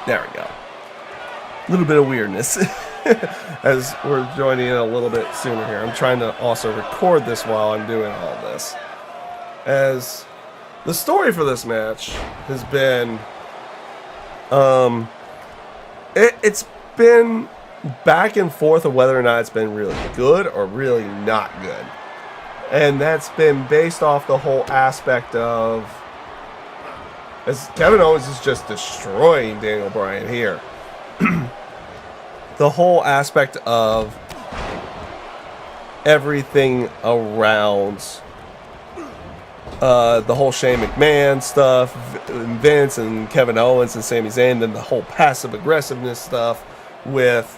There we go. A little bit of weirdness as we're joining in a little bit sooner here. I'm trying to also record this while I'm doing all this. As the story for this match has been, it's been back and forth of whether or not it's been really good or really not good. And that's been based off the whole aspect of, as Kevin Owens is just destroying Daniel Bryan here. The whole aspect of everything around the whole Shane McMahon stuff, Vince and Kevin Owens and Sami Zayn, then the whole passive aggressiveness stuff with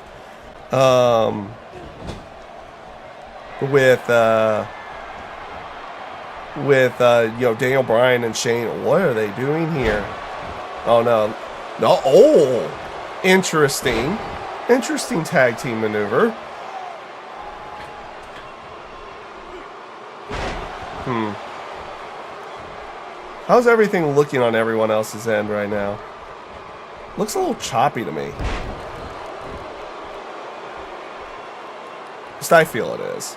Daniel Bryan and Shane. What are they doing here? Oh no. Interesting tag team maneuver. How's everything looking on everyone else's end right now? Looks a little choppy to me. At least I feel it is.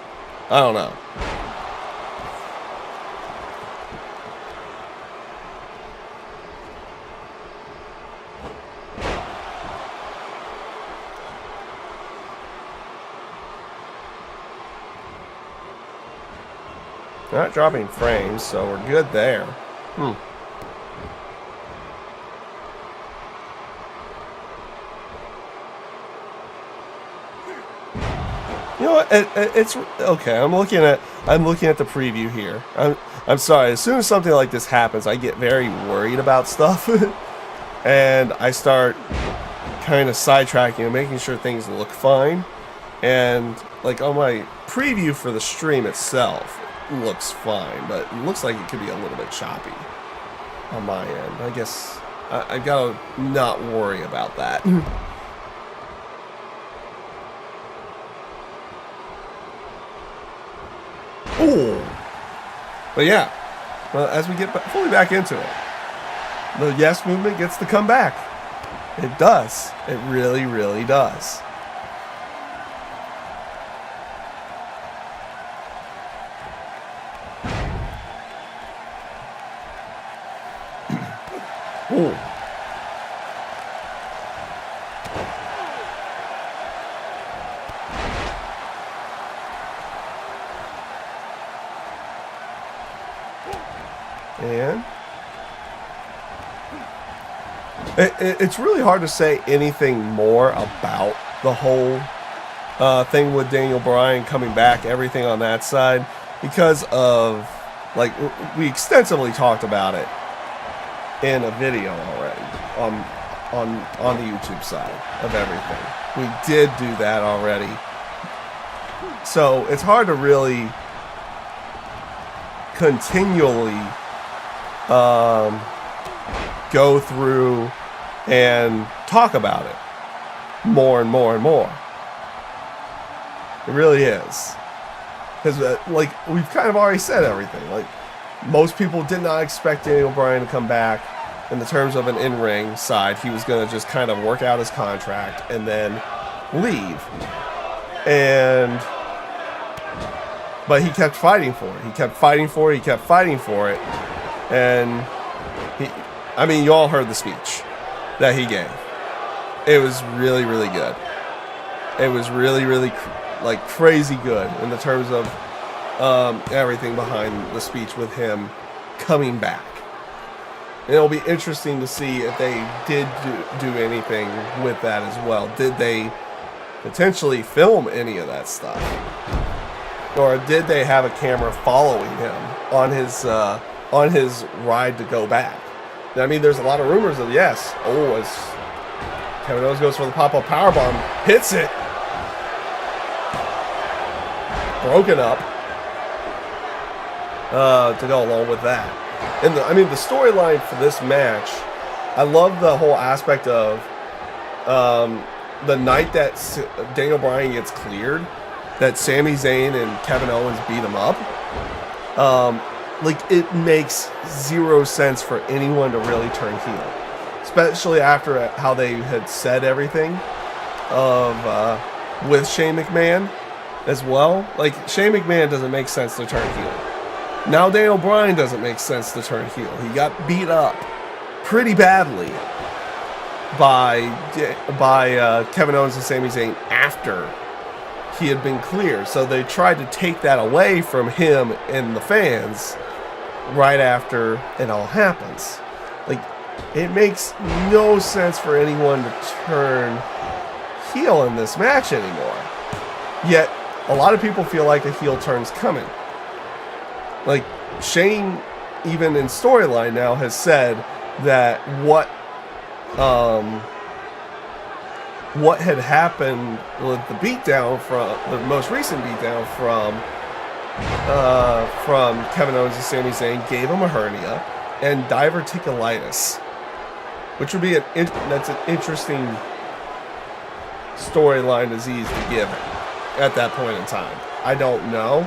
I don't know. Not dropping frames, so we're good there. You know what? It's okay. I'm looking at the preview here. I'm sorry. As soon as something like this happens, I get very worried about stuff, and I start kind of sidetracking and making sure things look fine. And like on my preview for the stream itself, looks fine, but it looks like it could be a little bit choppy on my end. I guess I gotta not worry about that. Ooh. But yeah, well, as we get fully back into it, the yes movement gets to come back. It does. It really, really does. Ooh. And it's really hard to say anything more about the whole thing with Daniel Bryan coming back, everything on that side, because of, like, we extensively talked about it in a video already on the YouTube side of everything. We did do that already. So it's hard to really continually go through and talk about it more and more and more. It really is. Because like we've kind of already said everything. Like most people did not expect Daniel Bryan to come back in the terms of an in-ring side. He was going to just kind of work out his contract and then leave. But he kept fighting for it. He kept fighting for it. He kept fighting for it. And you all heard the speech that he gave. It was really, really good. It was really, really crazy good in the terms of everything behind the speech with him coming back. And it'll be interesting to see if they did do anything with that as well. Did they potentially film any of that stuff? Or did they have a camera following him on his ride to go back? I mean, there's a lot of rumors of yes. Oh, as Kevin Owens goes for the pop-up powerbomb, hits it. Broken up. To go along with that. And the storyline for this match, I love the whole aspect of the night that Daniel Bryan gets cleared, that Sami Zayn and Kevin Owens beat him up. It makes zero sense for anyone to really turn heel. especially after how they had said everything with Shane McMahon as well. Like, Shane McMahon doesn't make sense to turn heel. Now Daniel Bryan doesn't make sense to turn heel. He got beat up pretty badly by Kevin Owens and Sami Zayn after he had been cleared. So they tried to take that away from him and the fans right after it all happens. Like, it makes no sense for anyone to turn heel in this match anymore. Yet, a lot of people feel like a heel turn's coming. Like, Shane, even in storyline now, has said that what had happened with the beatdown from the most recent beatdown from Kevin Owens and Sami Zayn gave him a hernia and diverticulitis, which would be that's an interesting storyline disease to give at that point in time. I don't know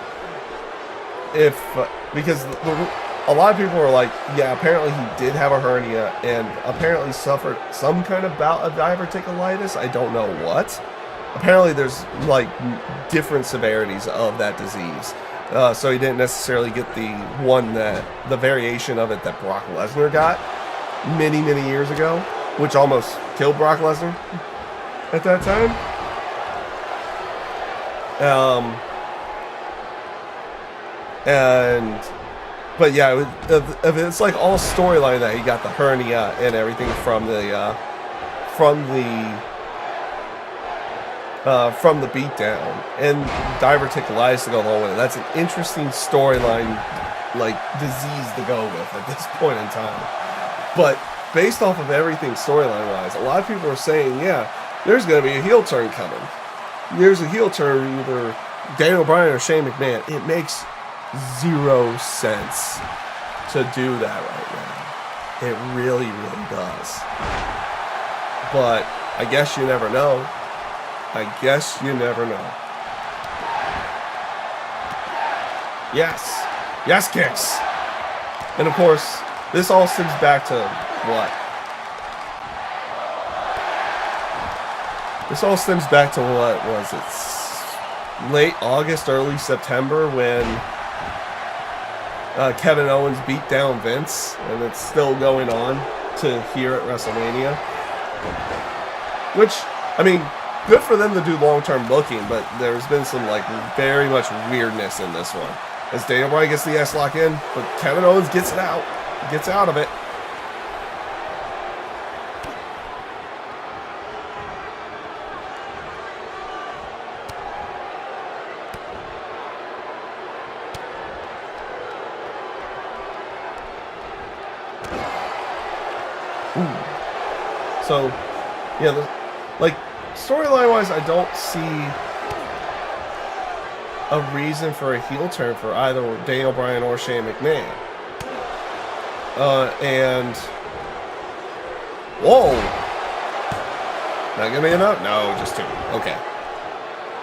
if because a lot of people were like, yeah, apparently he did have a hernia and apparently suffered some kind of bout of diverticulitis. I don't know what. Apparently there's like different severities of that disease. So he didn't necessarily get the variation of it that Brock Lesnar got many, many years ago, which almost killed Brock Lesnar at that time. But yeah, it's like all storyline that he got the hernia and everything from the beatdown and diverticulitis to go along with it. That's an interesting storyline, like disease to go with at this point in time. But based off of everything storyline wise, a lot of people are saying, yeah, there's going to be a heel turn coming. There's a heel turn, either Daniel Bryan or Shane McMahon. It makes zero sense to do that right now. It really, really does. But I guess you never know. Yes. Yes, kicks. And of course, this all stems back to what? This all stems back to what was it? Late August, early September, when Kevin Owens beat down Vince, and it's still going on to here at Wrestlemania. Which, I mean, good for them to do long-term booking, but there's been some like very much weirdness in this one. As Daniel Bryan gets the S-lock in, but Kevin Owens gets it out. Gets out of it. So, yeah, like, storyline-wise, I don't see a reason for a heel turn for either Daniel Bryan or Shane McMahon. And... Whoa! Not gonna be enough? No, just two. Okay.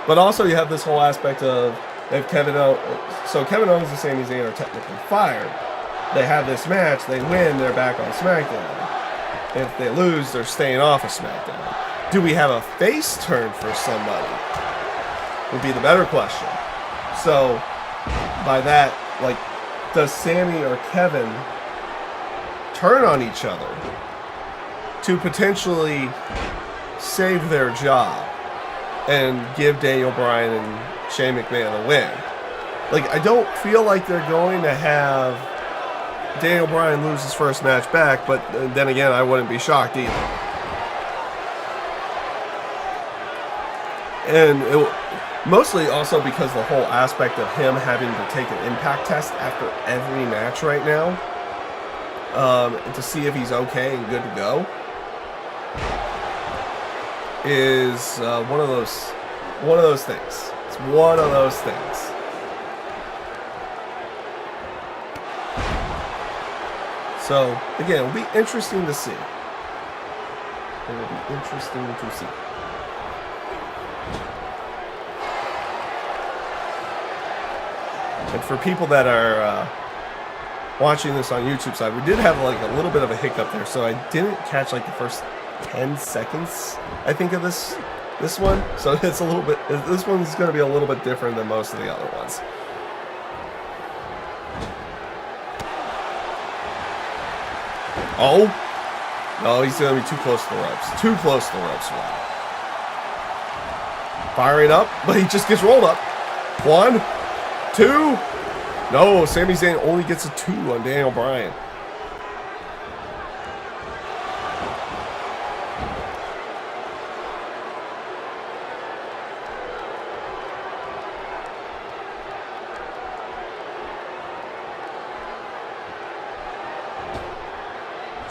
But also, you have this whole aspect of if Kevin Owens... So, Kevin Owens and Sami Zayn are technically fired. They have this match, they win, they're back on SmackDown. If they lose, they're staying off of SmackDown. Do we have a face turn for somebody? Would be the better question. So, by that, like, does Sami or Kevin turn on each other to potentially save their job and give Daniel Bryan and Shane McMahon a win? Like, I don't feel like they're going to have Daniel Bryan lose his first match back, but then again, I wouldn't be shocked either. And mostly also because the whole aspect of him having to take an impact test after every match right now, to see if he's okay and good to go, is one of those things. It's one of those things. So, again, it'll be interesting to see. It'll be interesting to see. And for people that are watching this on YouTube side, we did have like a little bit of a hiccup there, so I didn't catch like the first 10 seconds, I think, of this one. So it's a little bit, this one's going to be a little bit different than most of the other ones. Oh, no, he's going to be too close to the ropes. Too close to the ropes for that. Firing up, but he just gets rolled up. 1, 2. No, Sami Zayn only gets a 2 on Daniel Bryan.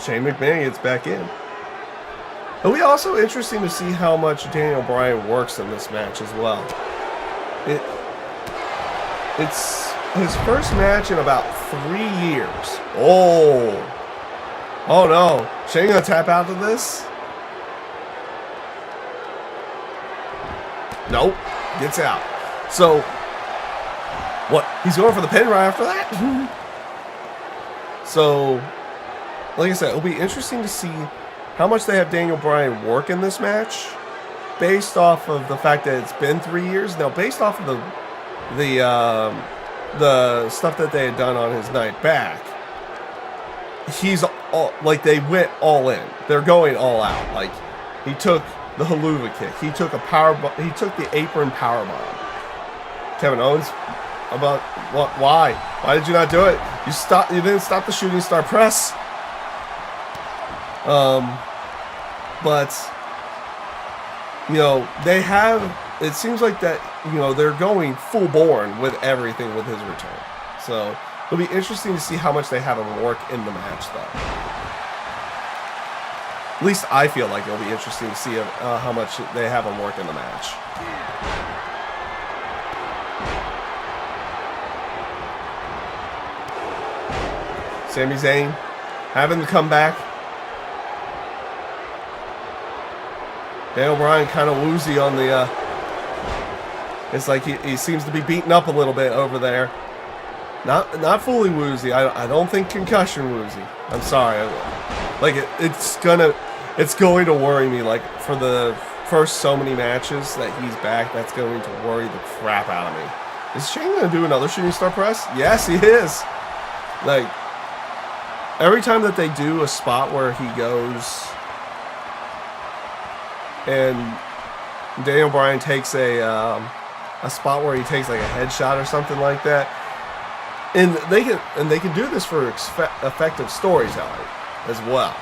Shane McMahon gets back in. It'll be also interesting to see how much Daniel Bryan works in this match as well. It's his first match in about 3 years. Oh no. Shane gonna tap out of this? Nope. Gets out. So, what? He's going for the pin right after that? So, like I said, it'll be interesting to see how much they have Daniel Bryan work in this match, based off of the fact that it's been 3 years. Now, based off of the stuff that they had done on his night back, he's all, like, they went all in. They're going all out. Like, he took the haluva kick. He took he took the apron power bomb. Kevin Owens, about what? Why? Why did you not do it? You didn't stop the shooting star press. But, you know, they have, it seems like that, you know, they're going full born with everything with his return. So it'll be interesting to see how much they have him work in the match, though. At least I feel like it'll be interesting to see how much they have him work in the match. Sami Zayn having to come back. Daniel Bryan kind of woozy on the, it's like he seems to be beaten up a little bit over there. Not fully woozy. I don't think concussion woozy. I'm sorry. Like, it's going to worry me, like, for the first so many matches that he's back. That's going to worry the crap out of me. Is Shane going to do another shooting star press? Yes, he is. Like, every time that they do a spot where he goes and Daniel Bryan takes a spot where he takes like a headshot or something like that, and they can do this for effective storytelling as well.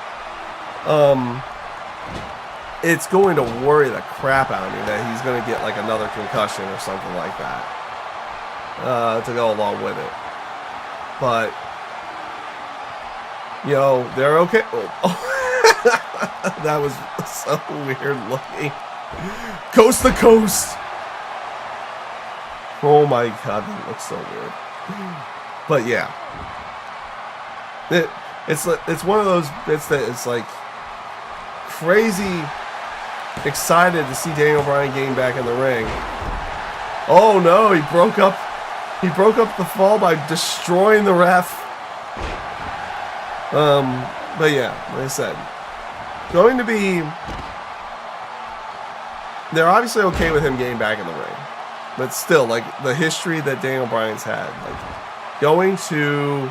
It's going to worry the crap out of me that he's going to get like another concussion or something like that to go along with it. But, you know, they're okay. Oh. That was so weird looking. Coast to coast. Oh my god, that looks so weird. But yeah, it's one of those bits that it's like crazy excited to see Daniel Bryan getting back in the ring. Oh no, he broke up the fall by destroying the ref. But yeah, like I said, going to be, they're obviously okay with him getting back in the ring, but still, like, the history that Daniel Bryan's had, like, going to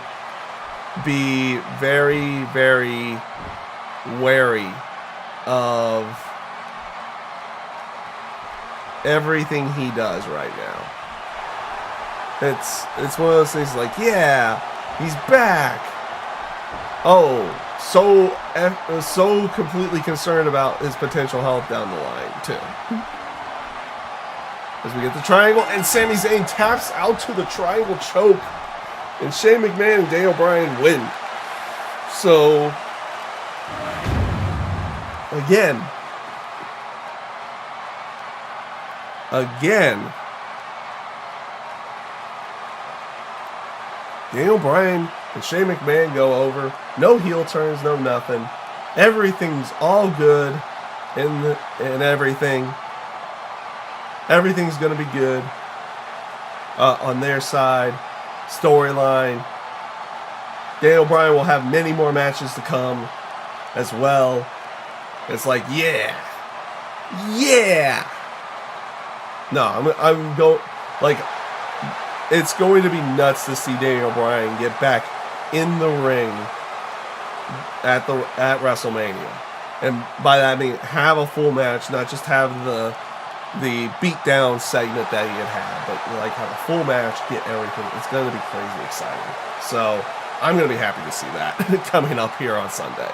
be very, very wary of everything he does right now. It's one of those things like, yeah, he's back. Oh, so completely concerned about his potential health down the line, too. As we get the triangle, and Sami Zayn taps out to the triangle choke, and Shane McMahon and Daniel Bryan win. So, again, Daniel Bryan and Shane McMahon go over. No heel turns, no nothing. Everything's all good in everything. Everything's going to be good on their side. Storyline. Daniel Bryan will have many more matches to come as well. It's like, yeah. No, I'm going, like, it's going to be nuts to see Daniel Bryan get back in the ring at WrestleMania. And by that I mean have a full match, not just have the beatdown segment that he had, but like have a full match, get everything. It's going to be crazy exciting. So I'm going to be happy to see that coming up here on Sunday.